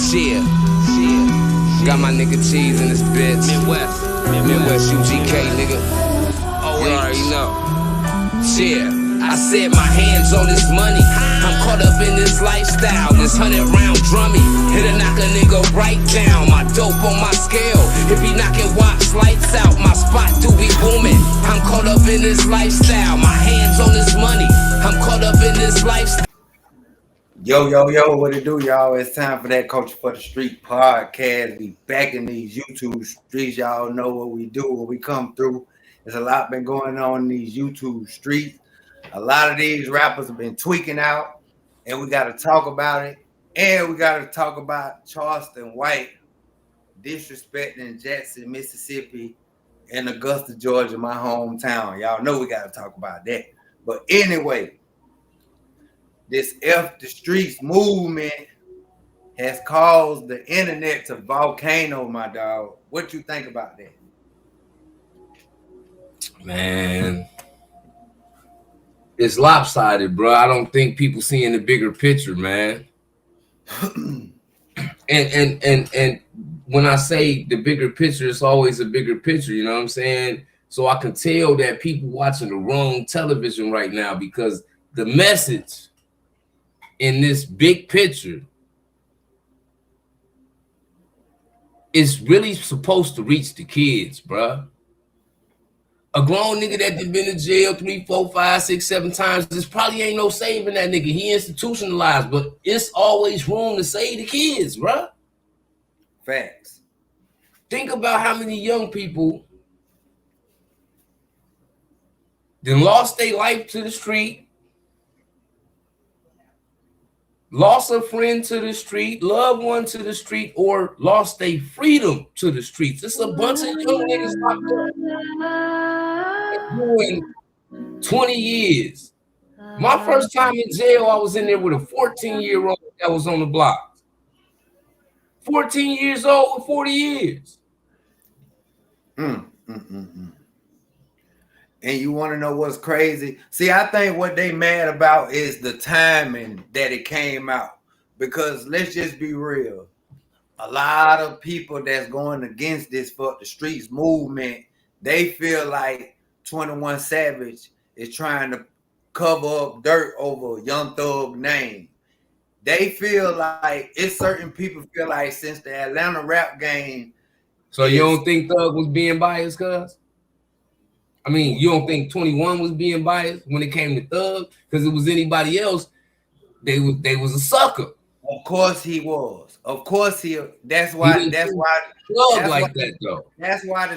Shit. Got my nigga Cheese in this bitch. Midwest UGK, nigga. You already know. Shit. I said my hands on this money. I'm caught up in this lifestyle. This 100-round drummy. It'll knock a nigga right down. My dope on my scale. If he knocking watch lights out, my spot do be booming. I'm caught up in this lifestyle. My hands on this money. I'm caught up in this lifestyle. Yo, what it do, y'all? It's time for that Culture for the Street podcast. We back in these YouTube streets. Y'all know what we do when we come through. There's a lot been going on in these YouTube streets. A lot of these rappers have been tweaking out, and we got to talk about it. And we got to talk about Charleston White disrespecting Jackson, Mississippi, and Augusta, Georgia, my hometown. Y'all know we got to talk about that. But anyway, this F the Streets movement has caused the internet to volcano, my dog. What you think about that? Man, it's lopsided, bro. I don't think people seeing the bigger picture, man. and when I say the bigger picture, it's always a bigger picture, you know what I'm saying? So I can tell that people watching the wrong television right now, because the message in this big picture is really supposed to reach the kids, bruh. A grown nigga that done been in jail 3, 4, 5, 6, 7 times, this probably ain't no saving that nigga. He institutionalized, but it's always room to save the kids, bruh. Facts. Think about how many young people then lost their life to the street, lost a friend to the street, loved one to the street, or lost their freedom to the streets. It's a bunch of young niggas locked up doing 20 years. My first time in jail, I was in there with a 14-year-old that was on the block. 14 years old with 40 years. And you want to know what's crazy? See, I think what they mad about is the timing that it came out. Because let's just be real. A lot of people that's going against this Fuck the Streets movement, they feel like 21 Savage is trying to cover up dirt over Young Thug name. They feel like, it's certain people feel like since the Atlanta rap game. So you don't think Thug was being biased, cuz? I mean, you don't think 21 was being biased when it came to Thug? Because it was anybody else, they was a sucker. Of course he was. Of course he. That's why the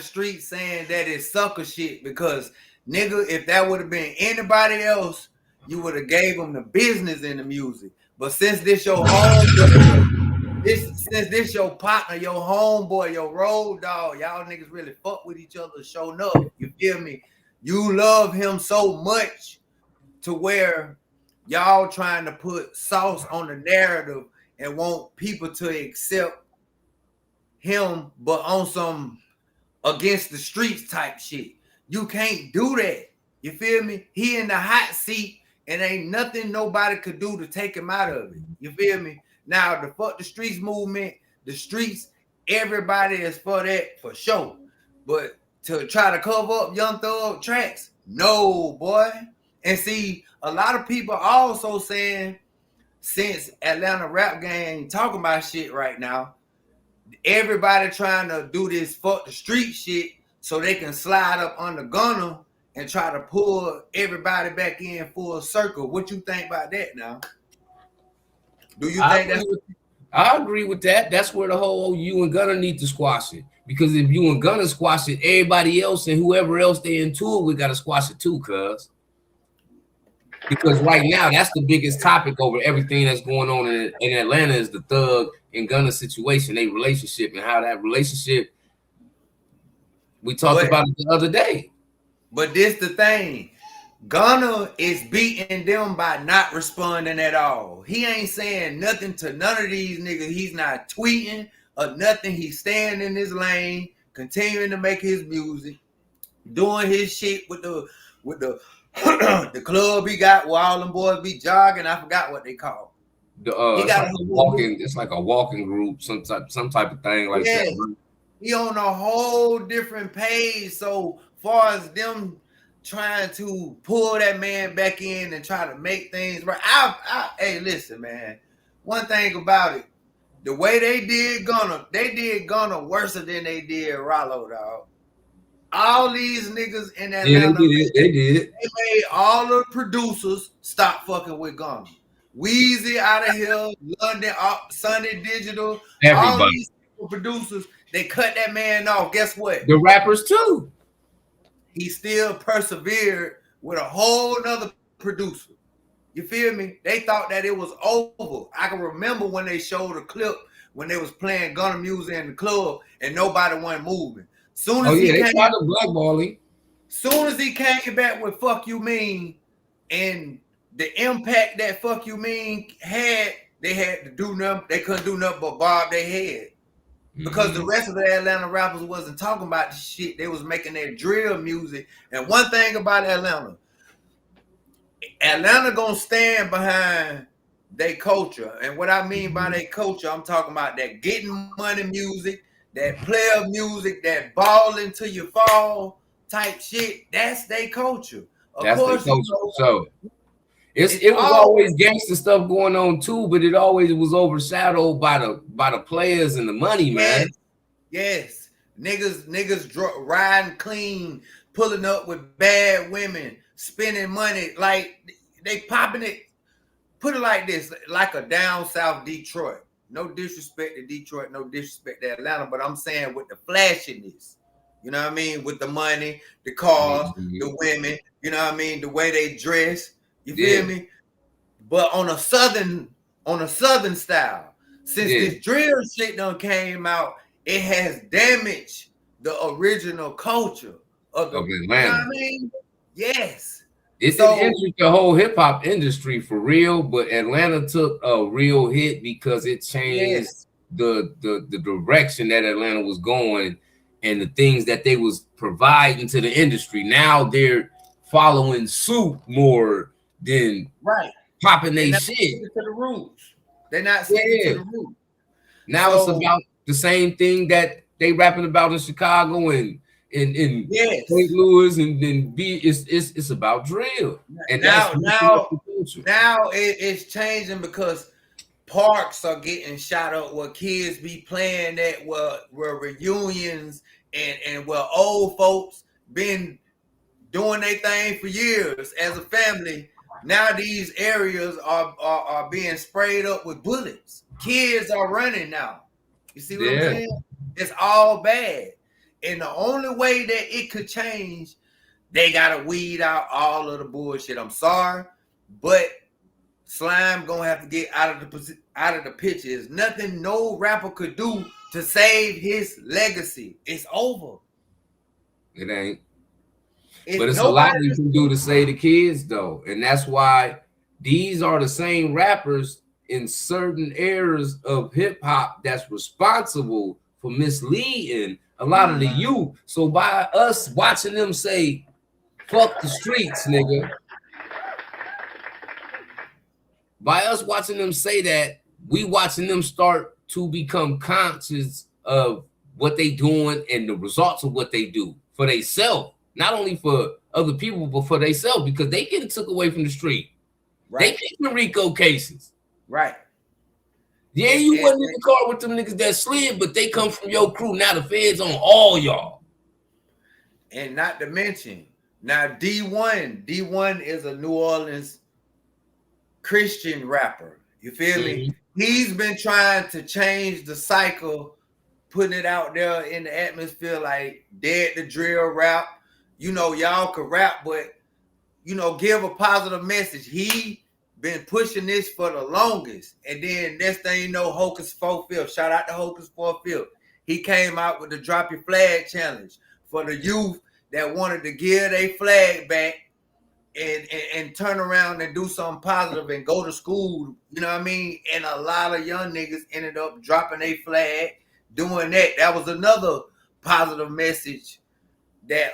street saying that it's sucker shit. Because nigga, if that would have been anybody else, you would have gave them the business in the music. But since this your homeboy, since this your partner, your homeboy, your road dog, y'all niggas really fuck with each other, showing up. You feel me? You love him so much to where y'all trying to put sauce on the narrative and want people to accept him, but on some against the streets type shit. You can't do that. You feel me? He in the hot seat and ain't nothing nobody could do to take him out of it. You feel me? Now, the Fuck the Streets movement, the streets, everybody is for that for sure. But to try to cover up Young Thug tracks, no, boy. And see, a lot of people also saying, since Atlanta rap gang talking about shit right now, everybody trying to do this Fuck the Street shit so they can slide up under Gunna and try to pull everybody back in full circle. What you think about that now? Do you think that's... I agree with that. That's where the whole you and Gunna need to squash it. Because if you and Gunna squash it, everybody else and whoever else they into it, we got to squash it too, cuz. Because right now, that's the biggest topic over everything that's going on in Atlanta is the Thug and Gunna situation, their relationship, and how that relationship, we talked about it the other day. But this the thing. Gunna is beating them by not responding at all. He ain't saying nothing to none of these niggas. He's not tweeting or nothing. He's staying in his lane, continuing to make his music, doing his shit with the the club he got where all them boys be jogging. I forgot what they call. The He it's got like a a whole walking, it's like a walking group, some type of thing like that. Right? he on a whole different page. So far as them trying to pull that man back in and try to make things right. Hey, listen, man. One thing about it, the way they did Gunna worse than they did Rollo, dog. All these niggas in Yeah, they Atlanta, did it. They did it. they made all the producers stop fucking with Gunna. Weezy out of here, London, Sunny Digital, all Everybody, these producers, they cut that man off. Guess what? the rappers too. He still persevered with a whole nother producer. You feel me? They thought that it was over. I can remember when they showed a clip when they was playing Gunna music in the club and nobody wasn't moving. Soon Oh as yeah, he they came, tried to blackball him. soon as he came back with "Fuck You Mean" and the impact that "Fuck You Mean" had, they had to do nothing. They couldn't do nothing but bob their head. Because the rest of the Atlanta rappers wasn't talking about this shit. They was making their drill music. And one thing about Atlanta gonna stand behind their culture. And what I mean by their culture, I'm talking about that getting money music, that player music, that balling till you fall type shit. That's their culture. Of That's their course, you culture. know, So it was always gangster stuff going on too, but it always was overshadowed by the players and the money, man. Yes. Niggas riding clean, pulling up with bad women, spending money like they popping it. Put it like this, like a down south Detroit. No disrespect to Detroit, no disrespect to Atlanta, but I'm saying with the flashiness. You know what I mean? With the money, the cars, the women, you know what I mean? The way they dress. You feel me? But on a southern style, since this drill shit done came out, it has damaged the original culture of Atlanta. You know what I mean? Yes. It didn't injure the whole hip hop industry for real, but Atlanta took a real hit because it changed the direction that Atlanta was going and the things that they was providing to the industry. Now they're following suit more than popping their shit. To the rules. They're not sticking to the rules. Now it's about the same thing that they rapping about in Chicago and in St. Louis and then it's about drill. And now it's changing because parks are getting shot up where kids be playing that where reunions and where old folks been doing their thing for years as a family. Now these areas are being sprayed up with bullets. Kids are running now. You see what I'm saying? It's all bad. And the only way that it could change, they gotta weed out all of the bullshit. I'm sorry, but Slime gonna have to get out of the picture. There's nothing no rapper could do to save his legacy. It's over. It ain't. But it's a lot you can do to save the kids though, and that's why these are the same rappers in certain eras of hip hop that's responsible for misleading a lot of the youth. So by us watching them say, fuck the streets, nigga. By us watching them say that, we watching them start to become conscious of what they doing and the results of what they do for themselves. Not only for other people, but for themselves, because they getting took away from the street. They getting RICO cases. Yeah, you wasn't in the car with them niggas that slid, but they come from your crew. Now the feds on all y'all. And not to mention, now D1 is a New Orleans Christian rapper. You feel me? He's been trying to change the cycle, putting it out there in the atmosphere like dead to drill rap. You know, y'all could rap, but you know, give a positive message. He been pushing this for the longest. And then next thing you know, Hocus 4/5. Shout out to Hocus 4/5. He came out with the Drop Your Flag Challenge for the youth that wanted to give their flag back and turn around and do something positive and go to school. You know what I mean? And a lot of young niggas ended up dropping their flag, doing that. That was another positive message that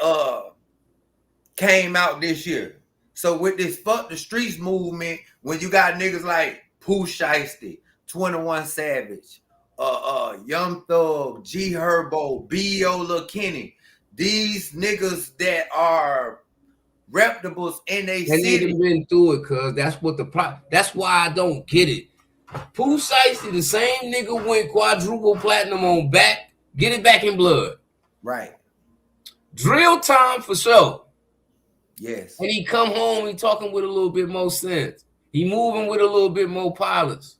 came out this year. So with this fuck the streets movement, when you got niggas like Pooh Shiesty, 21 Savage, Young Thug, G Herbo, B.O. Lil Kenny. These niggas that are reputables in they They city. ain't been through it, cuz that's what that's why I don't get it. Pooh Shiesty, the same nigga went quadruple platinum on Back, Get It Back in Blood. Right. Drill Time for sure. Yes. And he come home, he talking with a little bit more sense. He moving with a little bit more polish.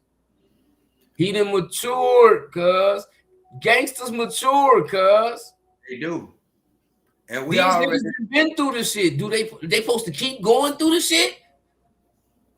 He done matured, cuz. Gangsters mature, cuz. They do. And we These already niggas been through the shit. Do they supposed to keep going through the shit?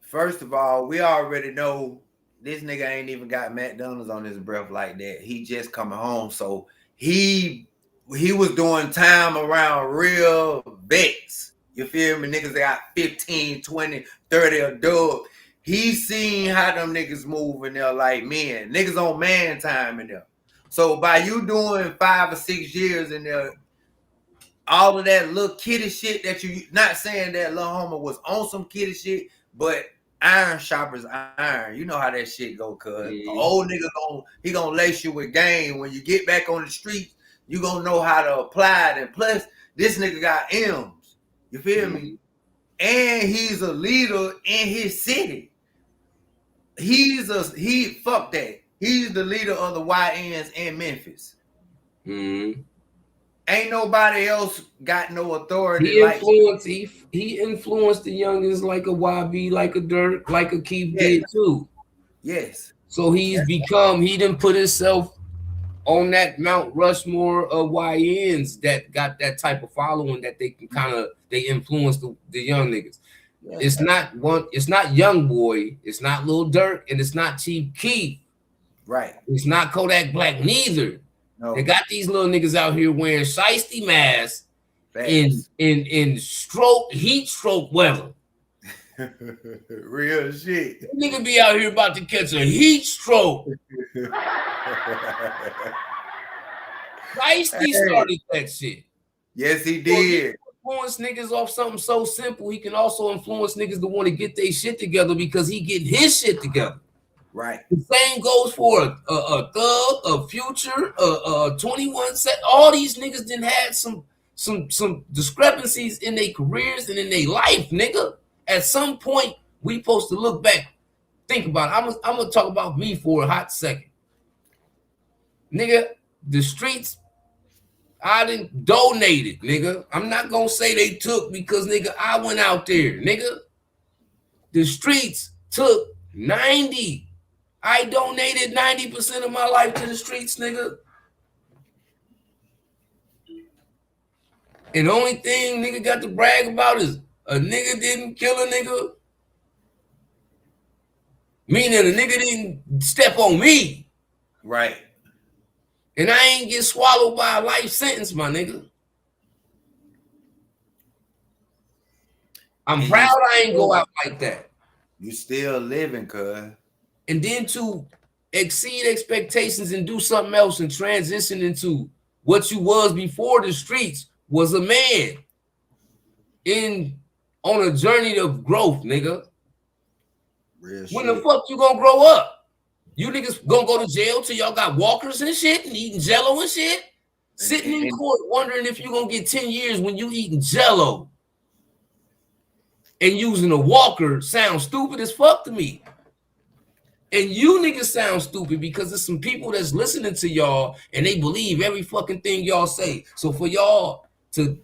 First of all, we already know this nigga ain't even got McDonald's on his breath like that. He just coming home. So he was doing time around real vets. You feel me? Niggas that got 15, 20, 30 a dub. He seen how them niggas move in there like men. Niggas on man time in there. So by you doing 5 or 6 years in there, all of that little kitty shit that you, not saying that Lil Homer was on some kitty shit, but iron sharpers iron. You know how that shit go, cuz. Yeah. Old nigga gonna lace you with game. When you get back on the street, you gonna know how to apply it. And plus, this nigga got M's. You feel me? And he's a leader in his city. Fuck that. He's the leader of the YNs in Memphis. Mm-hmm. Ain't nobody else got no authority. He influenced the youngins like a YB, like a Dirk, like a Keith did too. Yes. So he done put himself on that Mount Rushmore of YNs that got that type of following that they can they influence the young niggas. Yeah. It's not Young Boy, it's not Lil Durk, and it's not Chief Keef. Right. It's not Kodak Black neither. No. They got these little niggas out here wearing shiesty masks in heat stroke weather. Real shit. That nigga be out here about to catch a heat stroke. Shiesty started that shit. Yes, he did. Influence niggas off something so simple. He can also influence niggas to want to get their shit together because he getting his shit together. Right. The same goes for a Thug, a Future, a 21 Set. All these niggas done had some discrepancies in their careers and in their life, nigga. At some point, we supposed to look back. Think about it. I'm gonna talk about me for a hot second. Nigga, the streets, I done donated, nigga. I'm not gonna say they took because, nigga, I went out there, nigga. The streets took 90. I donated 90% of my life to the streets, nigga. And the only thing nigga got to brag about is a nigga didn't kill a nigga. Meaning a nigga didn't step on me. Right. And I ain't get swallowed by a life sentence, my nigga. I'm proud I ain't go out like that. You still living, cuz. And then to exceed expectations and do something else and transition into what you was before the streets was a man on a journey of growth, nigga. Real when shit. The fuck you gonna grow up? You niggas gonna go to jail till y'all got walkers and shit and eating jello and shit? Sitting in court wondering if you gonna get 10 years when you eating jello and using a walker sounds stupid as fuck to me. And you niggas sound stupid because there's some people that's listening to y'all and they believe every fucking thing y'all say. So for y'all to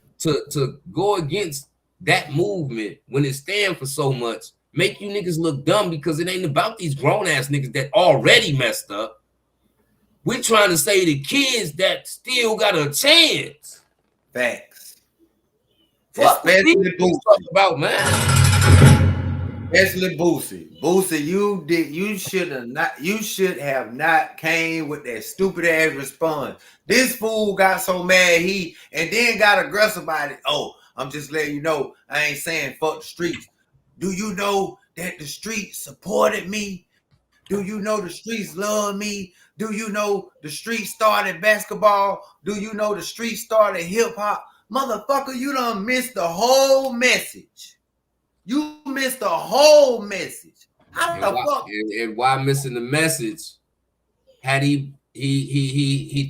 go against that movement when it stands for so much, make you niggas look dumb because it ain't about these grown-ass niggas that already messed up. We're trying to say the kids that still got a chance. Facts. Fuck especially Boosie. About, man. Especially Boosie. Boosie, you should have not came with that stupid ass response. This fool got so mad and then got aggressive about it. Oh, I'm just letting you know, I ain't saying fuck the streets. Do you know that the streets supported me? Do you know the streets love me? Do you know the streets started basketball? Do you know the streets started hip hop? Motherfucker, you done missed the whole message. You missed the whole message. How the fuck? And why missing the message? Had he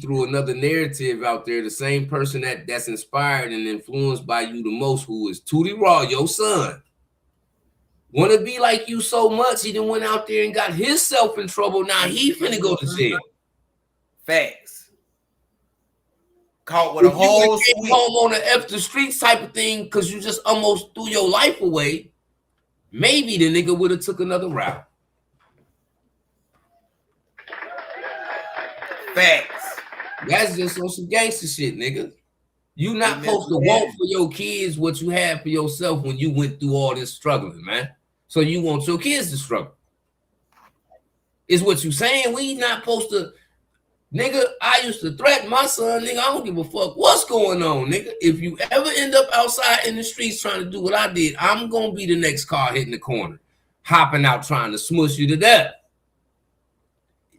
threw another narrative out there, the same person that's inspired and influenced by you the most, who is Tutti Raw, your son, want to be like you so much, he done went out there and got himself in trouble. Now he finna go to jail. Facts. Caught with a whole switch. Home on the F the streets type of thing because you just almost threw your life away. Maybe the nigga would have took another route. Facts. That's just on some gangster shit, nigga. You not supposed to want for your kids what you had for yourself when you went through all this struggling, man. So you want your kids to struggle. Is what you saying? We not supposed to, nigga. I used to threaten my son, nigga. I don't give a fuck what's going on, nigga. If you ever end up outside in the streets trying to do what I did, I'm gonna be the next car hitting the corner, hopping out trying to smush you to death.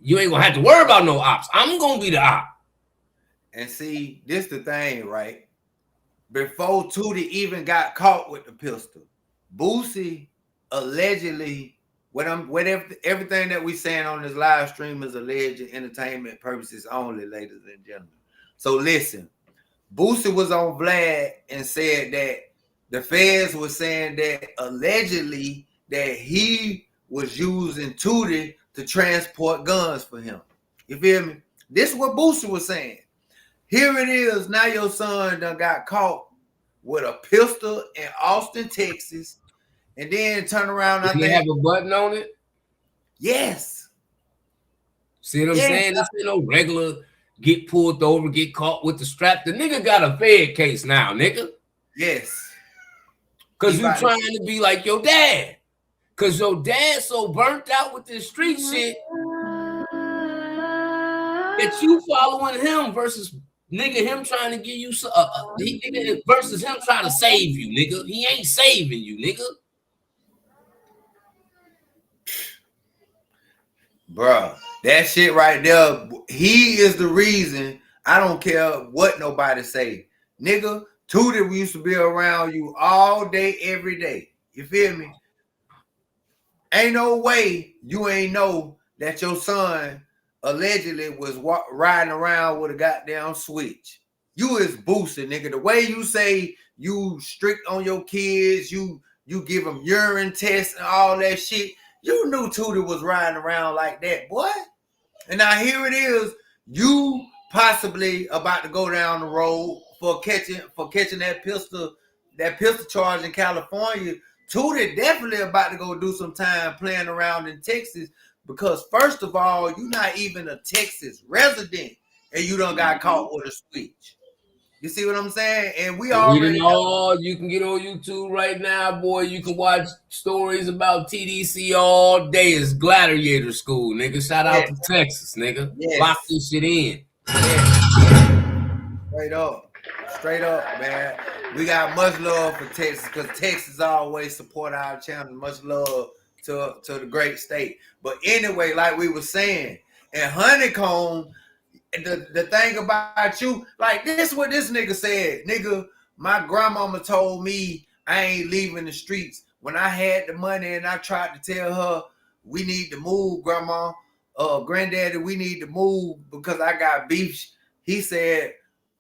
You ain't gonna have to worry about no ops. I'm gonna be the op. And see, this the thing, right? Before Tutti even got caught with the pistol, Boosie allegedly, everything that we saying on this live stream is alleged entertainment purposes only, ladies and gentlemen. So listen, Boosie was on Vlad and said that the feds were saying that allegedly that he was using Tutti to transport guns for him. You feel me? This is what Boosie was saying. Here it is. Now your son done got caught with a pistol in Austin, Texas, and then turn around. Does he have a button on it? Yes. See what I'm saying? This ain't no regular get pulled over, get caught with the strap. The nigga got a Fed case now, nigga. Yes. Because you trying to be like your dad. Because your dad so burnt out with this street shit that you following him versus nigga him trying to give you versus him trying to save you, nigga. He ain't saving you, nigga. Bruh, that shit right there, he is the reason. I don't care what nobody say. Nigga, Tutti used to be around you all day, every day. You feel me? Ain't no way you ain't know that your son allegedly was riding around with a goddamn switch. You is Boosie, nigga. The way you say you strict on your kids, you give them urine tests and all that shit. You knew Tutti was riding around like that, boy. And now here it is, you possibly about to go down the road for catching that pistol charge in California. Tutti definitely about to go do some time playing around in Texas because first of all, you're not even a Texas resident and you done got caught with a switch. You see what I'm saying? And we already know. You can get on YouTube right now, boy. You can watch stories about TDC all day. It's gladiator school, nigga. Shout out to Texas, nigga. Yes. Lock this shit in. Yes. Straight up, man. We got much love for Texas because Texas always support our channel. Much love to the great state. But anyway, like we were saying, and Honeycomb, the thing about you, like this what this nigga said. Nigga, my grandmama told me I ain't leaving the streets. When I had the money and I tried to tell her we need to move, grandma, granddaddy, we need to move because I got beef. He said,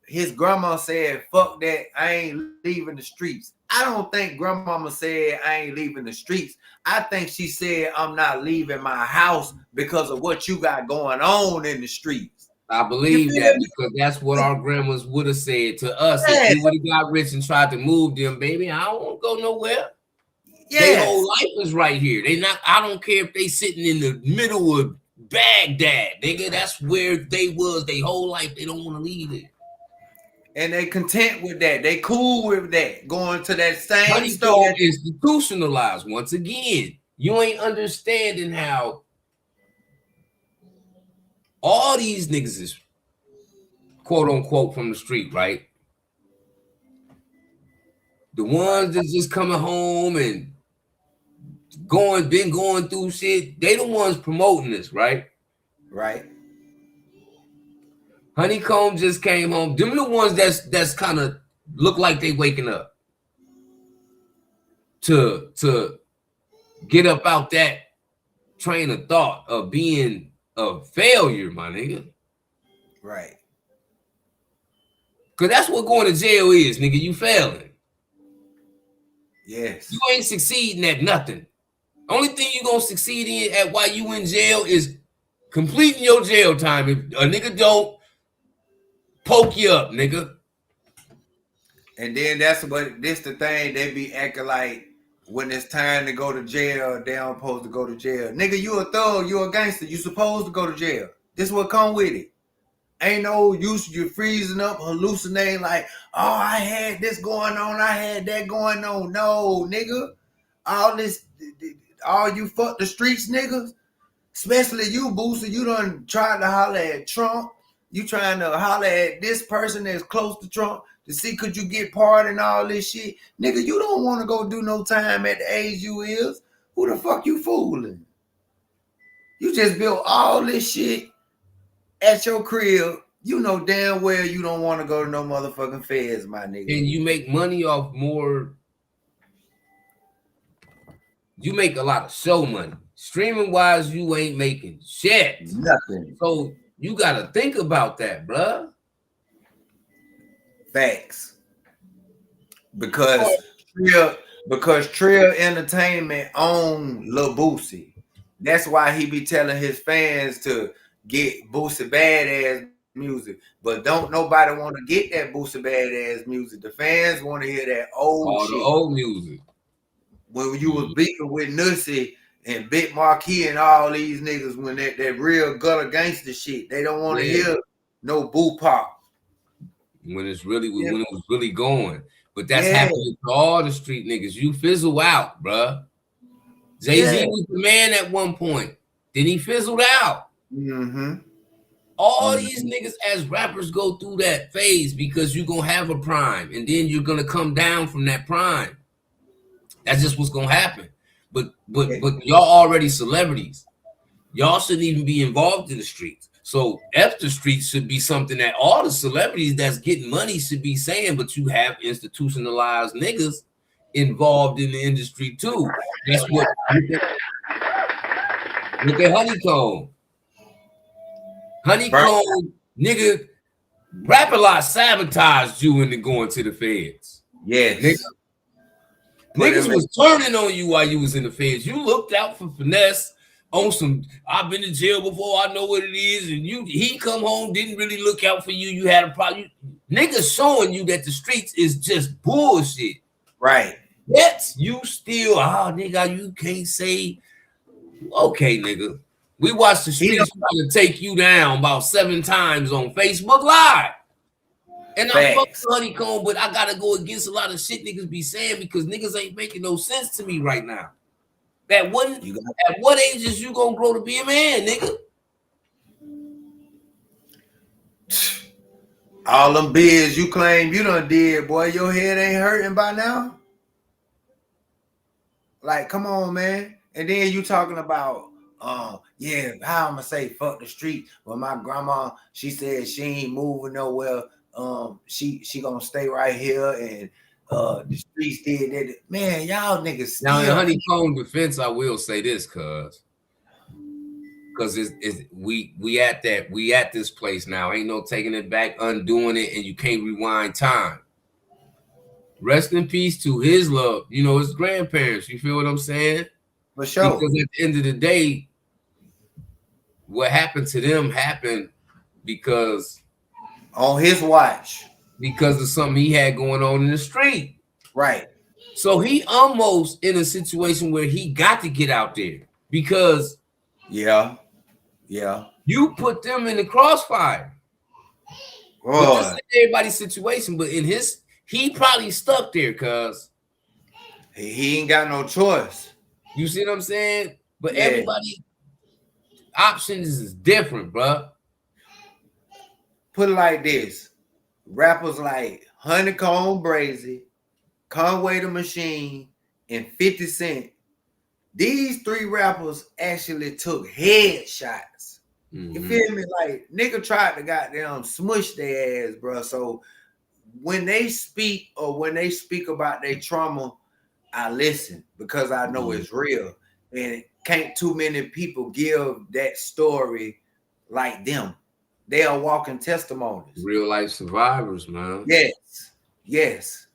his grandma said, fuck that, I ain't leaving the streets. I don't think grandmama said I ain't leaving the streets. I think she said I'm not leaving my house because of what you got going on in the streets. I believe that because that's what our grandmas would have said to us. If we would have got rich and tried to move them, baby, I don't want to go nowhere. Their whole life is right here. I don't care if they sitting in the middle of Baghdad, nigga. That's where they was their whole life. They don't want to leave it. And they content with that. They cool with that. Going to that same store. Institutionalized once again. You ain't understanding how all these niggas is quote unquote from the street, right? The ones that's just coming home and been going through shit, they the ones promoting this, right? Right. Honeycomb just came home. Them the ones that's kind of look like they waking up to get up out that train of thought of being a failure, my nigga. Right. Cause that's what going to jail is, nigga. You failing. Yes. You ain't succeeding at nothing. Only thing you gonna succeed in at while you in jail is completing your jail time. If a nigga don't poke you up, nigga. And then that's what this the thing they be acting like when it's time to go to jail, they don't supposed to go to jail. Nigga, you a thug, you a gangster, you supposed to go to jail. This what come with it. Ain't no use you freezing up, hallucinating like, oh, I had this going on, I had that going on. No, nigga. All you fuck the streets niggas, especially you, Boosie, you done tried to holler at Trump. You trying to holler at this person that's close to Trump to see could you get pardoned and all this shit. Nigga, you don't want to go do no time at the age you is. Who the fuck you fooling? You just built all this shit at your crib. You know damn well you don't want to go to no motherfucking feds, my nigga. And you make money off more. You make a lot of show money. Streaming wise, you ain't making shit. Nothing. So you gotta think about that, bruh. Facts. Because Trill Entertainment own Lil Boosie. That's why he be telling his fans to get Boosie badass music. But don't nobody want to get that Boosie badass music. The fans want to hear that old shit. The old music. When you was beefing with Nussie and Big Marquis and all these niggas, when that real gutter gangster shit, they don't want to hear no boo pop. When it was really going. But that's happening to all the street niggas. You fizzle out, bruh. Jay-Z was the man at one point. Then he fizzled out. All these niggas as rappers go through that phase because you're going to have a prime. And then you're going to come down from that prime. That's just what's going to happen. But y'all already celebrities. Y'all shouldn't even be involved in the streets. So F the streets should be something that all the celebrities that's getting money should be saying, but you have institutionalized niggas involved in the industry too. That's what look at Honeycomb. Honeycomb, nigga, Rap-A-Lot sabotaged you into going to the feds. Yes. Niggas was turning on you while you was in the feds. You looked out for finesse on some, I've been in jail before, I know what it is, and he come home, didn't really look out for you, you had a problem. Niggas showing you that the streets is just bullshit. Right. Yet you still, nigga, you can't say, okay, nigga. We watched the streets trying to take you down about 7 times on Facebook Live. And I fuck with Honeycomb, but I gotta go against a lot of shit niggas be saying because niggas ain't making no sense to me right now. At what age is you gonna grow to be a man, nigga? All them bids you claim you done did, boy, your head ain't hurting by now? Like, come on, man. And then you talking about, how I'm gonna say fuck the street. Well, my grandma, she said she ain't moving nowhere. She gonna stay right here, and the streets did that. Man, y'all niggas still. Now in Honeycomb defense, I will say this, because we at this place now. Ain't no taking it back, undoing it, and you can't rewind time. Rest in peace to his love, his grandparents. You feel what I'm saying? For sure. Because at the end of the day, what happened to them happened because on his watch, because of something he had going on in the street. Right. So he almost in a situation where he got to get out there because you put them in the crossfire. But this is everybody's situation, but in his, he probably stuck there because he ain't got no choice. You see what I'm saying? But everybody options is different, bro. Put it like this: rappers like Honeycomb Brazy, Conway the Machine, and 50 Cent. These 3 rappers actually took headshots. You feel me? Like, nigga tried to goddamn smush their ass, bro. So when they speak or when they speak about their trauma, I listen because I know it's real. And can't too many people give that story like them. They are walking testimonies. Real life survivors, man. Yes.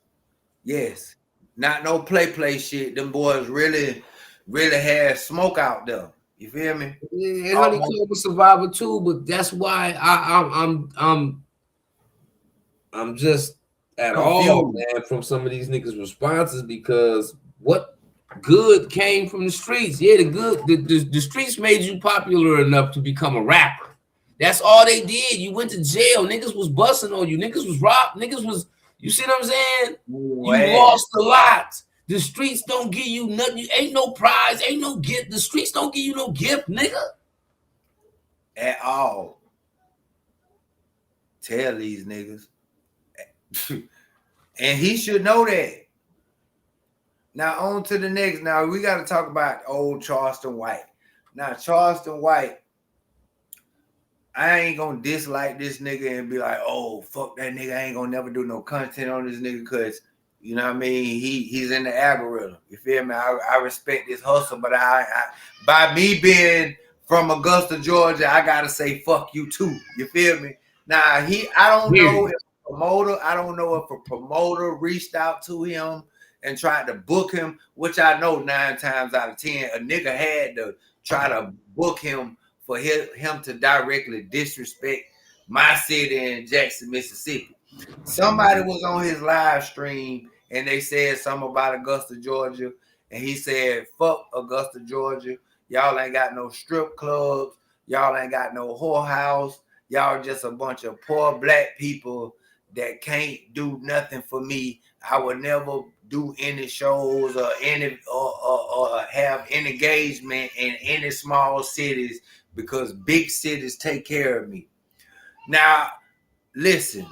Not no play shit. Them boys really had smoke out there. You feel me? Yeah, Honey Club was survivor too, but that's why I'm just at all, man, from some of these niggas' responses, because what good came from the streets? Yeah, the streets made you popular enough to become a rapper. That's all they did. You went to jail. Niggas was busting on you. Niggas was robbed. Niggas was, you see what I'm saying? You lost a lot. The streets don't give you nothing. You ain't no prize. Ain't no gift. The streets don't give you no gift, nigga. At all. Tell these niggas. And he should know that. Now on to the next. Now we got to talk about old Charleston White. Now Charleston White, I ain't gonna dislike this nigga and be like, oh, fuck that nigga. I ain't gonna never do no content on this nigga because, you know what I mean? He's in the algorithm. You feel me? I respect this hustle, but I by me being from Augusta, Georgia, I gotta say fuck you too. You feel me? Now I don't know if a promoter reached out to him and tried to book him, which I know 9 times out of 10 a nigga had to try to book him for him to directly disrespect my city in Jackson, Mississippi. Somebody was on his live stream and they said something about Augusta, Georgia, and he said, fuck Augusta, Georgia. Y'all ain't got no strip clubs. Y'all ain't got no whorehouse. Y'all just a bunch of poor black people that can't do nothing for me. I would never do any shows or have any engagement in any small cities because big cities take care of me. Now, listen,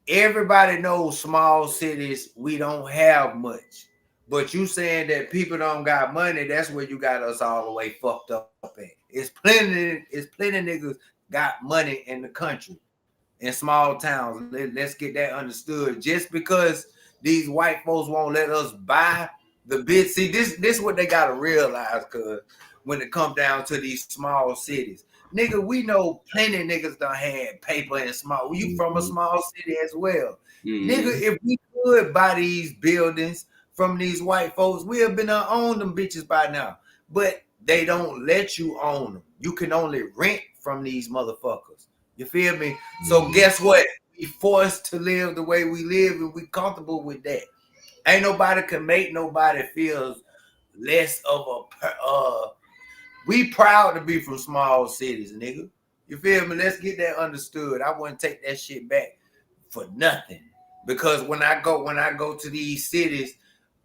everybody knows small cities, we don't have much. But you saying that people don't got money, that's where you got us all the way fucked up at. It's plenty niggas got money in the country, in small towns. Let's get that understood. Just because these white folks won't let us buy the bid. See, this what they gotta realize, cause when it comes down to these small cities. Nigga, we know plenty of niggas done had paper in small. You from a small city as well. Nigga, if we could buy these buildings from these white folks, we have been own them bitches by now. But they don't let you own them. You can only rent from these motherfuckers. You feel me? So guess what? We forced to live the way we live and we comfortable with that. Ain't nobody can make nobody feel less of a we proud to be from small cities, nigga. You feel me? Let's get that understood. I wouldn't take that shit back for nothing. Because when I go to these cities,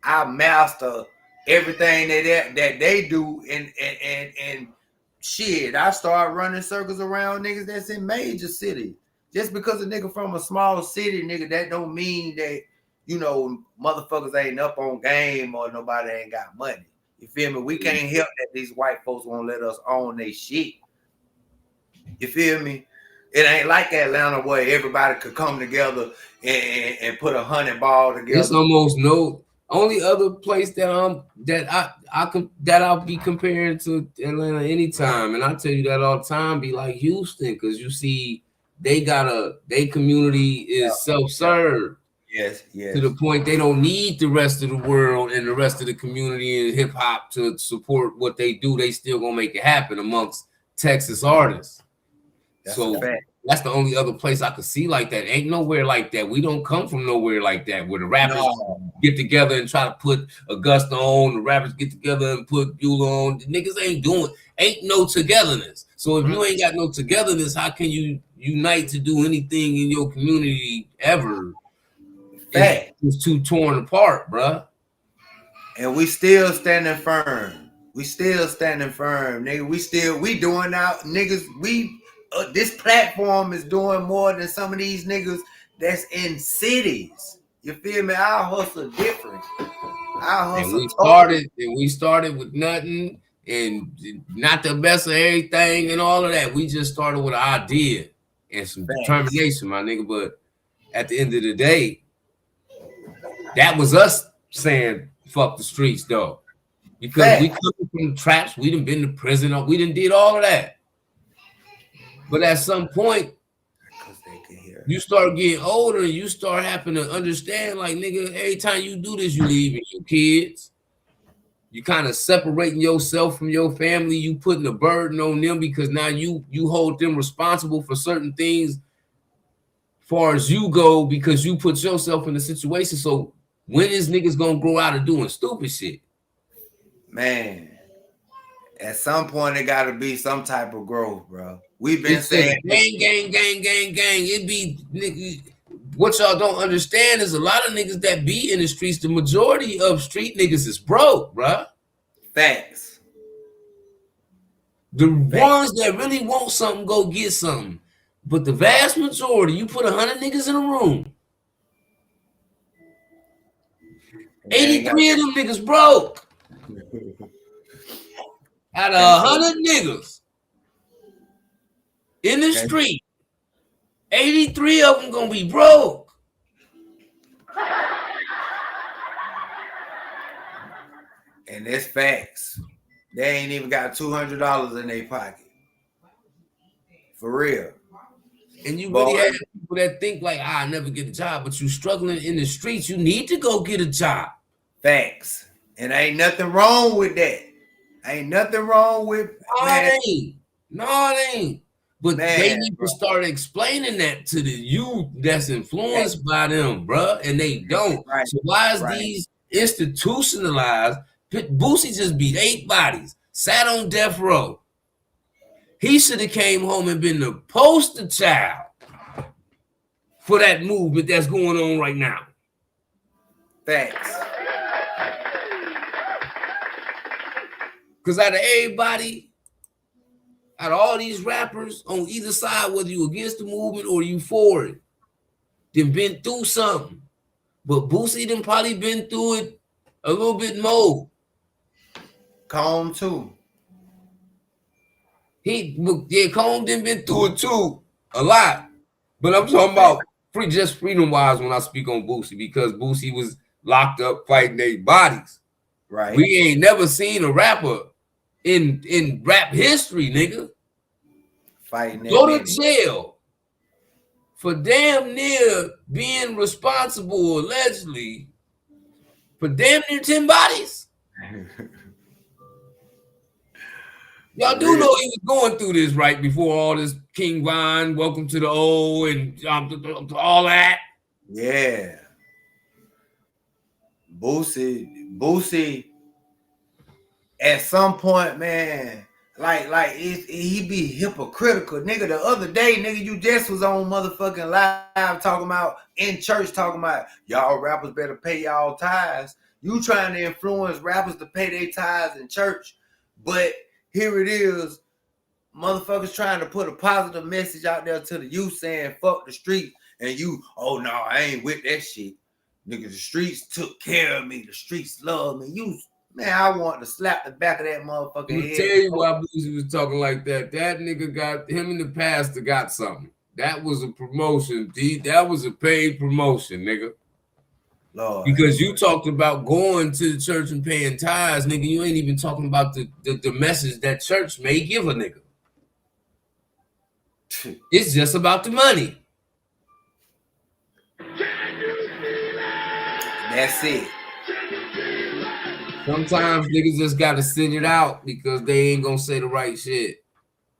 I master everything that they do and shit. I start running circles around niggas that's in major cities. Just because a nigga from a small city, nigga, that don't mean that, you know, motherfuckers ain't up on game or nobody ain't got money. You feel me? We can't help that these white folks won't let us own their shit. You feel me? It ain't like Atlanta where everybody could come together and put 100 ball together. It's almost no only other place that I'll be comparing to Atlanta anytime, and I tell you that all the time, be like Houston, because you see they community is self-serve. Yes. To the point they don't need the rest of the world and the rest of the community and hip hop to support what they do. They still gonna make it happen amongst Texas artists. That's the only other place I could see like that. Ain't nowhere like that. We don't come from nowhere like that where the rappers get together and try to put Augusta on, the rappers get together and put Beulah on. The niggas ain't no togetherness. So if you ain't got no togetherness, how can you unite to do anything in your community ever? It's too torn apart, bruh. And we still standing firm. Nigga. We doing out, niggas. This platform is doing more than some of these niggas that's in cities. You feel me? Our hustle different. We started with nothing and not the best of everything and all of that. We just started with an idea and some determination, my nigga. But at the end of the day, that was us saying fuck the streets, though. Because we come from traps, we done been to prison, we done did all of that. But at some point, you start getting older and you start having to understand, like, nigga, every time you do this, you leaving your kids. You kind of separating yourself from your family. You putting a burden on them because now you hold them responsible for certain things far as you go because you put yourself in the situation. So when is niggas gonna grow out of doing stupid shit? Man, at some point it gotta be some type of growth, bro. We've been saying gang. It be nigga. What y'all don't understand is a lot of niggas that be in the streets, the majority of street niggas is broke, bro. Facts. The ones that really want something, go get something. But the vast majority, you put 100 niggas in a room, 83 of them niggas broke. Out of 100 niggas in the street, 83 of them gonna be broke. And it's facts. They ain't even got $200 in their pocket. For real. And you really have people that think like, I never get a job, but you struggling in the streets, you need to go get a job. Facts. And ain't nothing wrong with that. Ain't nothing wrong with No, it ain't. But they need to start explaining that to the youth that's influenced by them, bro. And they don't. Right. So why is these institutionalized? Boosie just beat 8 bodies, sat on death row. He should have came home and been the poster child for that movement that's going on right now. Facts. Because out of everybody, out of all these rappers on either side, whether you against the movement or you for it, they've been through something. But Boosie done probably been through it a little bit more. Comb too. Comb done been through it too, a lot. But I'm talking about just freedom-wise when I speak on Boosie, because Boosie was locked up fighting their bodies. Right. We ain't never seen a rapper in rap history, nigga, fighting go to jail for damn near being responsible, allegedly, for damn near 10 bodies. Y'all do know he was going through this right before all this King Von, Welcome to the O, and all that. Yeah. Boosie, at some point, man, like he be hypocritical. Nigga, the other day, nigga, you just was on motherfucking live talking about, in church talking about, y'all rappers better pay y'all tithes. You trying to influence rappers to pay their tithes in church, but here it is, motherfuckers trying to put a positive message out there to the youth saying fuck the street, and you, oh no, I ain't with that shit. Nigga, the streets took care of me. The streets love me. Man, I want to slap the back of that motherfucker head. I'll tell you why Boosie was talking like that. That nigga got, him and the pastor got something. That was a promotion, D. That was a paid promotion, nigga. Lord. Because you talked about going to the church and paying tithes, nigga. You ain't even talking about the message that church may give a nigga. It's just about the money. That's it. Sometimes niggas just gotta sit it out because they ain't gonna say the right shit.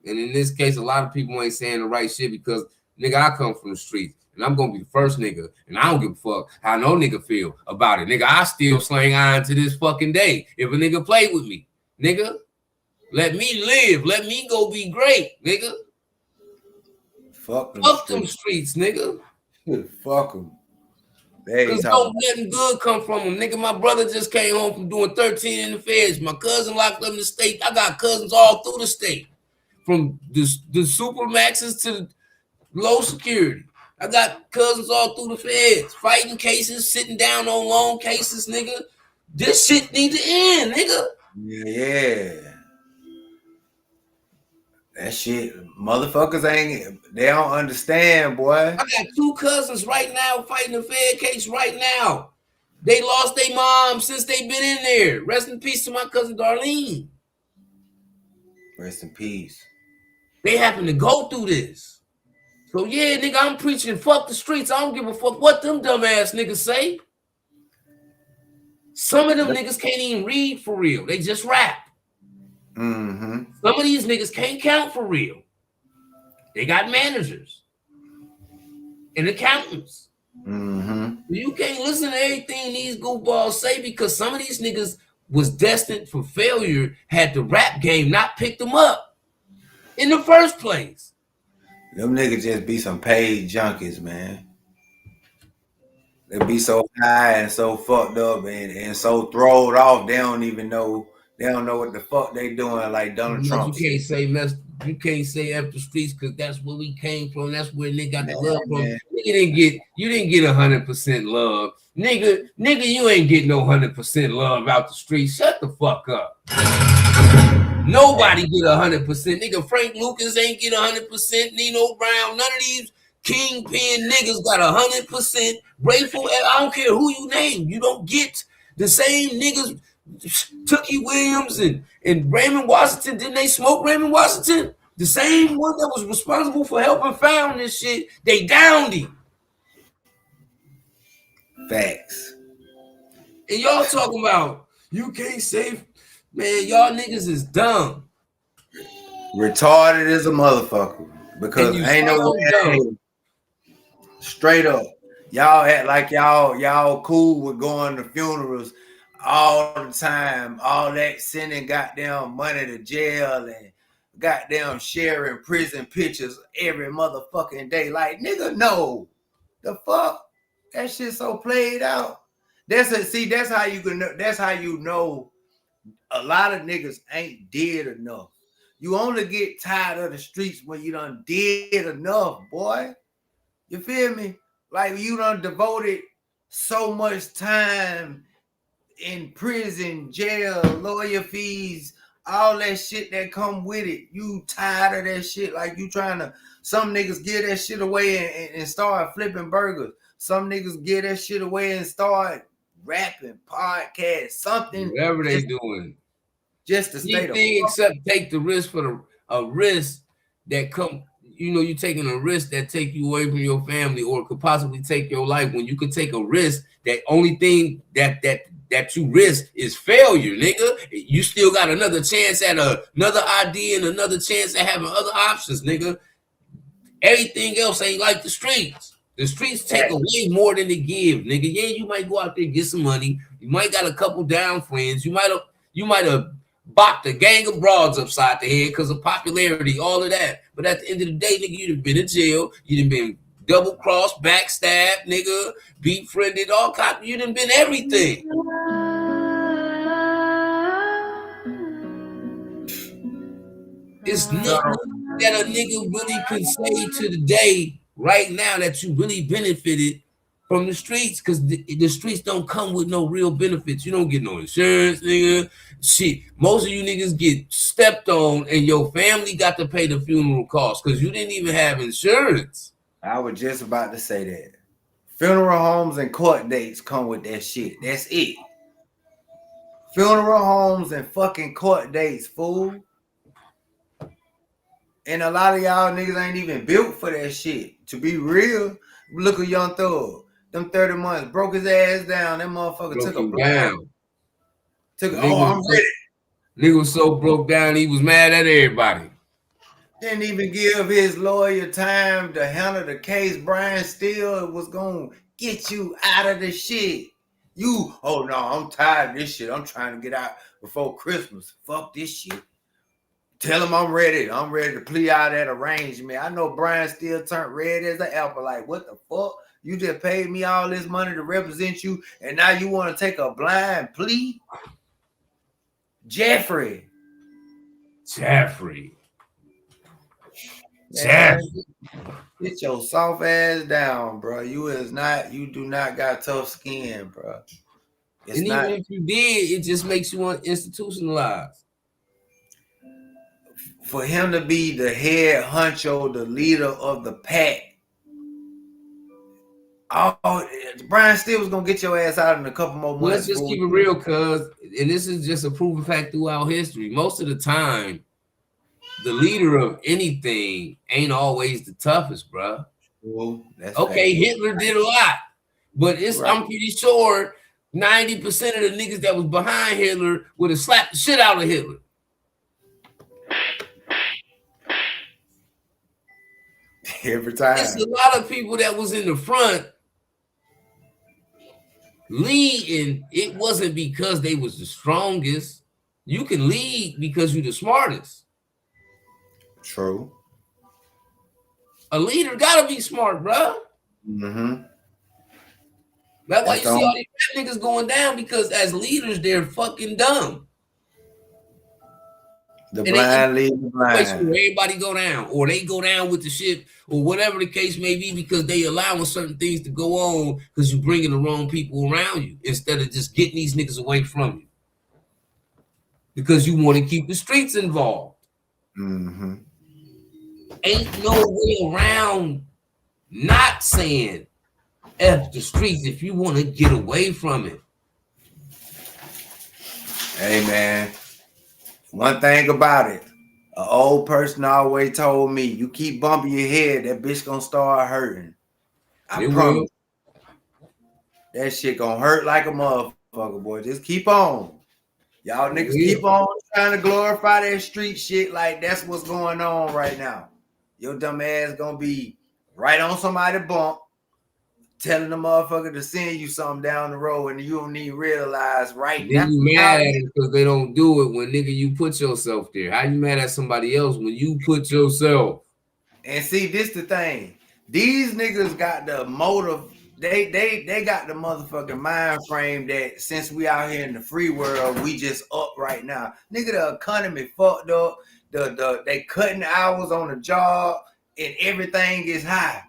And in this case, a lot of people ain't saying the right shit because, nigga, I come from the streets and I'm gonna be the first nigga, and I don't give a fuck how no nigga feel about it. Nigga, I still slang iron to this fucking day. If a nigga play with me, nigga, let me live. Let me go be great, nigga. Fuck them streets, nigga. Fuck them. Because don't nothing good come from them. Nigga, my brother just came home from doing 13 in the feds. My cousin locked up in the state. I got cousins all through the state. From the supermaxes to low security. I got cousins all through the feds. Fighting cases, sitting down on long cases, nigga. This shit need to end, nigga. Yeah. That shit, motherfuckers they don't understand, boy. I got 2 cousins right now fighting the Fed case right now. They lost their mom since they been in there. Rest in peace to my cousin Darlene. Rest in peace. They happen to go through this. So yeah, nigga, I'm preaching fuck the streets. I don't give a fuck what them dumbass niggas say. Some of them niggas can't even read for real. They just rap. Mm-hmm. Some of these niggas can't count for real. They got managers and accountants. Mm-hmm. You can't listen to everything these goofballs say because some of these niggas was destined for failure had the rap game not picked them up in the first place. Them niggas just be some paid junkies, man. They be so high and so fucked up and so throwed off, they don't even know. They don't know what the fuck they doing, like Donald Trump. You can't say you can't say F the streets because that's where we came from. That's where they got the love from. Nigga you didn't get 100% love. Nigga, you ain't getting no 100% love out the streets. Shut the fuck up. Nobody get 100%. Nigga, Frank Lucas ain't get 100%. Nino Brown, none of these kingpin niggas got 100%. Grateful, I don't care who you name. You don't get the same niggas. Tookie Williams and Raymond Washington, didn't they smoke Raymond Washington? The same one that was responsible for helping found this shit, they downed him. Facts. And y'all talking about you can't save, man, y'all niggas is dumb. Retarded as a motherfucker. Because ain't no way. Straight up. Y'all act like y'all cool with going to funerals all the time, all that sending goddamn money to jail and goddamn sharing prison pictures every motherfucking day. Like, nigga, no. The fuck? That shit so played out. That's how you can know, that's how you know a lot of niggas ain't did enough. You only get tired of the streets when you done did enough, boy. You feel me? Like you done devoted so much time in prison, jail, lawyer fees, all that shit that come with it. You tired of that shit. Like you trying to, some niggas give that shit away and start flipping burgers. Some niggas give that shit away and start rapping, podcast, something. Whatever they doing. Just to stay anything except take the risk for a risk that come, you know, you taking a risk that take you away from your family or could possibly take your life when you could take a risk that only thing that you risk is failure, nigga. You still got another chance at another idea and another chance at having other options, nigga. Everything else ain't like the streets. The streets take away more than they give, nigga. Yeah, you might go out there and get some money. You might got a couple down friends. You might have bopped a gang of broads upside the head because of popularity, all of that. But at the end of the day, nigga, you'd have been in jail. You'd have been double-crossed, backstabbed, nigga, befriended, all kinds. You'd have been everything. It's nothing that a nigga really can say to the day right now that you really benefited from the streets, because the streets don't come with no real benefits. You don't get no insurance, nigga. Shit, most of you niggas get stepped on and your family got to pay the funeral costs because you didn't even have insurance. I was just about to say that. Funeral homes and court dates come with that shit. That's it. Funeral homes and fucking court dates, fool. And a lot of y'all niggas ain't even built for that shit. To be real, look at Young Thug. Them 30 months broke his ass down. That motherfucker took him down. I'm ready. Nigga was so broke down, he was mad at everybody. Didn't even give his lawyer time to handle the case. Brian Steele was gonna get you out of the shit. Oh no, I'm tired of this shit. I'm trying to get out before Christmas. Fuck this shit. Tell him I'm ready. I'm ready to plea out that arrangement. I know Brian Steele turned red as an apple. Like, what the fuck? You just paid me all this money to represent you, and now you want to take a blind plea? Jeffrey. Get your soft ass down, bro. You do not got tough skin, bro. Even if you did, it just makes you want institutionalized. For him to be the head honcho, the leader of the pack, Oh, Brian still was gonna get your ass out in a couple more months. Let's just keep it real, cuz, and this is just a proven fact throughout history. Most of the time, the leader of anything ain't always the toughest, bro. Well, that's okay, fact. Hitler did a lot, but I'm pretty sure 90% of the niggas that was behind Hitler would have slapped the shit out of Hitler. Every time. It's a lot of people that was in the front leading. It wasn't because they was the strongest. You can lead because you're the smartest. True. A leader gotta be smart, bro. Mm-hmm. That's why you see all these niggas going down, because as leaders, they're fucking dumb. The blind lead the blind. Everybody go down, or they go down with the shit, or whatever the case may be, because they allowing certain things to go on because you're bringing the wrong people around you instead of just getting these niggas away from you. Because you want to keep the streets involved. Mm-hmm. Ain't no way around not saying F the streets if you want to get away from it. Hey, man. One thing about it, an old person always told me, you keep bumping your head, that bitch gonna start hurting. I promise. That shit gonna hurt like a motherfucker, boy. Just keep on. Y'all niggas keep on trying to glorify that street shit like that's what's going on right now. Your dumb ass gonna be right on somebody's bump, telling the motherfucker to send you something down the road, and you don't even realize right now. You mad at them because they don't do it when, nigga, you put yourself there. How you mad at somebody else when you put yourself? And see, this the thing. These niggas got the motive. They got the motherfucking mind frame that since we out here in the free world, we just up right now. Nigga, the economy fucked up. They cutting hours on the job, and everything is high.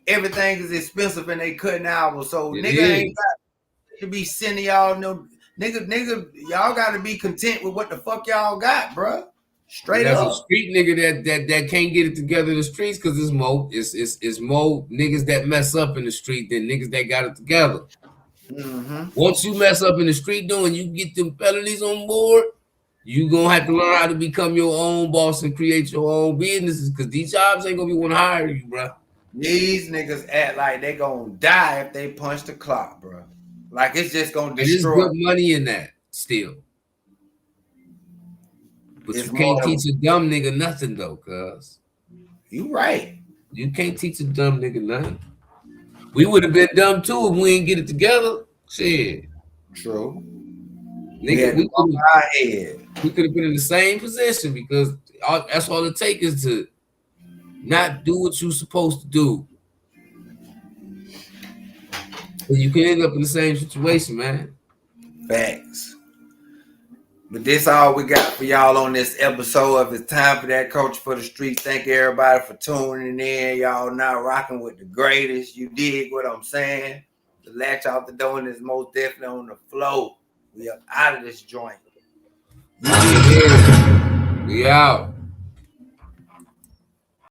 Everything is expensive, and they cutting hours. So nigga ain't got to be sending y'all no nigga. Y'all got to be content with what the fuck y'all got, bro. Straight up. There's a street nigga that can't get it together in the streets because it's more niggas that mess up in the street than niggas that got it together. Mm-hmm. Once you mess up in the street doing, you get them felonies on board, you gonna have to learn how to become your own boss and create your own businesses, because these jobs ain't gonna be want to hire you, bro. These niggas act like they gonna die if they punch the clock, bro. Like it's just gonna destroy. There's good money in that still. But you can't teach a dumb nigga nothing though, cuz. You right. You can't teach a dumb nigga nothing. We would have been dumb too if we didn't get it together. Shit. True. Nigga, we could have been in the same position, because that's all it takes is to not do what you're supposed to do. And you can end up in the same situation, man. Facts. But this all we got for y'all on this episode of It's Time for That Culture for the Streets. Thank you everybody for tuning in. Y'all now rocking with the greatest. You dig what I'm saying? The latch out the door is most definitely on the flow. We are out of this joint. We out.